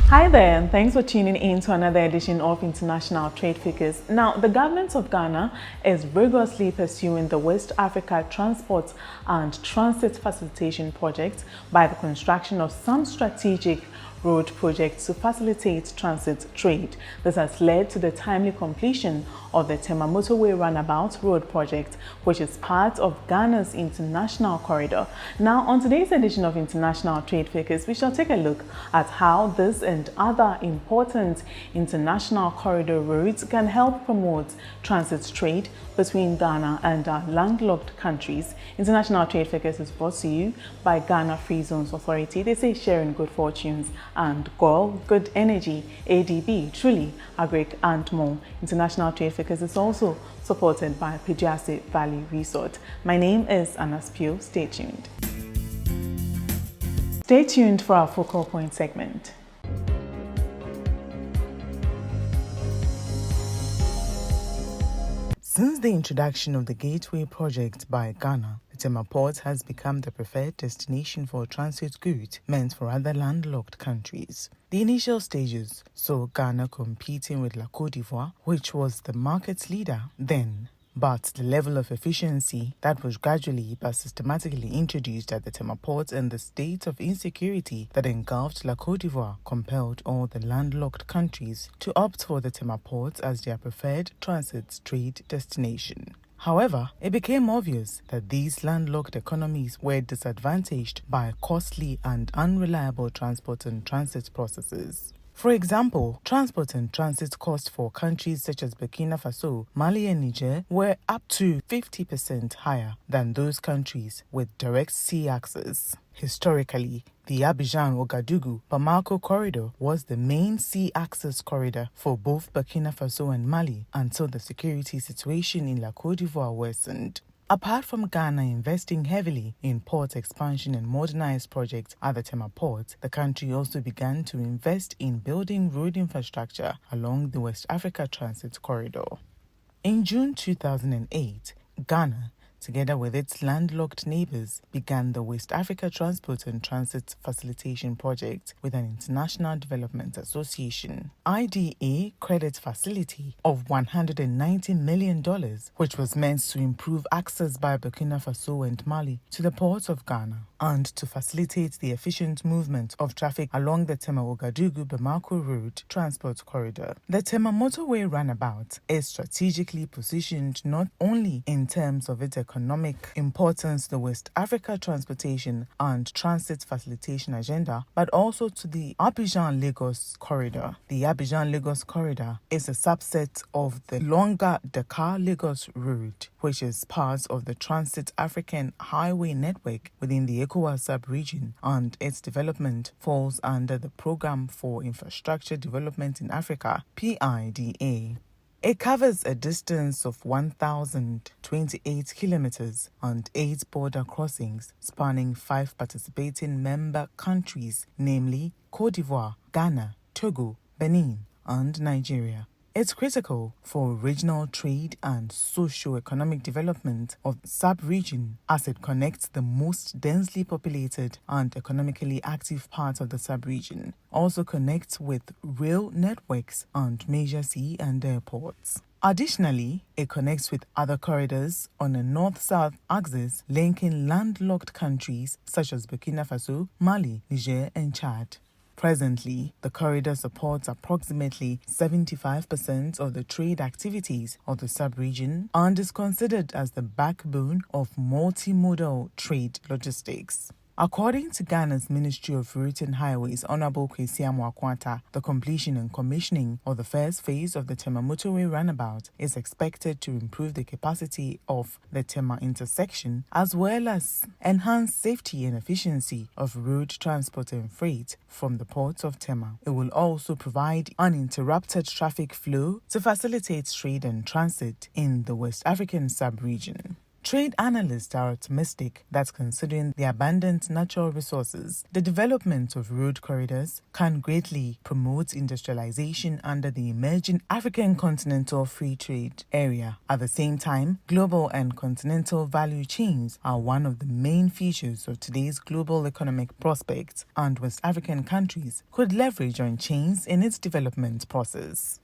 Hi there, and thanks for tuning in to another edition of International Trade Figures. Now, the government of Ghana is rigorously pursuing the West Africa Transport and Transit Facilitation Project by the construction of some strategic road projects to facilitate transit trade. This has led to the timely completion of the Tema Motorway Runabout Road Project, which is part of Ghana's international corridor. Now, on today's edition of International Trade Figures, we shall take a look at how this and other important international corridor routes can help promote transit trade between Ghana and our landlocked countries. International Trade Figures is brought to you by Ghana Free Zones Authority. They say sharing good fortunes and GOL, good energy, ADB, truly, agric and more. International Trade Figures is also supported by Pejase Valley Resort. My name is Anas Pio. Stay tuned. Stay tuned for our focal point segment. Since the introduction of the Gateway project by Ghana, the Tema Port has become the preferred destination for transit goods meant for other landlocked countries. The initial stages saw Ghana competing with La Côte d'Ivoire, which was the market leader then. But the level of efficiency that was gradually but systematically introduced at the Tema Port and the state of insecurity that engulfed La Côte d'Ivoire compelled all the landlocked countries to opt for the Tema Port as their preferred transit trade destination. However, it became obvious that these landlocked economies were disadvantaged by costly and unreliable transport and transit processes. For example, transport and transit costs for countries such as Burkina Faso, Mali and Niger were up to 50% higher than those countries with direct sea access. Historically, the Abidjan-Ouagadougou-Bamako corridor was the main sea access corridor for both Burkina Faso and Mali until the security situation in La Côte d'Ivoire worsened. Apart from Ghana investing heavily in port expansion and modernized projects at the Tema Port, the country also began to invest in building road infrastructure along the West Africa Transit Corridor. In June 2008, Ghana, together with its landlocked neighbors, began the West Africa Transport and Transit Facilitation Project with an International Development Association IDA credit facility of $190 million, which was meant to improve access by Burkina Faso and Mali to the ports of Ghana and to facilitate the efficient movement of traffic along the Tema-Ouagadougou-Bamako Road Transport Corridor. The Tema Motorway Runabout is strategically positioned not only in terms of its economic importance to the West Africa transportation and transit facilitation agenda, but also to the Abidjan-Lagos corridor. The Abidjan-Lagos corridor is a subset of the longer Dakar-Lagos road, which is part of the Transit African Highway Network within the ECOWAS sub-region, and its development falls under the Programme for Infrastructure Development in Africa, PIDA. It covers a distance of 1,028 kilometers and 8 border crossings spanning 5 participating member countries, namely Côte d'Ivoire, Ghana, Togo, Benin, and Nigeria. It's critical for regional trade and socio-economic development of the sub-region as it connects the most densely populated and economically active parts of the sub-region. Also connects with rail networks and major sea and airports. Additionally, it connects with other corridors on a north-south axis linking landlocked countries such as Burkina Faso, Mali, Niger, and Chad. Presently, the corridor supports approximately 75% of the trade activities of the sub-region and is considered as the backbone of multimodal trade logistics. According to Ghana's Ministry of Roads and Highways, Honorable Kwesi Amoakwanta, the completion and commissioning of the first phase of the Tema Motorway Runabout is expected to improve the capacity of the Tema intersection as well as enhance safety and efficiency of road transport and freight from the ports of Tema. It will also provide uninterrupted traffic flow to facilitate trade and transit in the West African sub-region. Trade analysts are optimistic that considering the abundant natural resources, the development of road corridors can greatly promote industrialization under the emerging African continental free trade area. At the same time, global and continental value chains are one of the main features of today's global economic prospects, and West African countries could leverage on chains in its development process.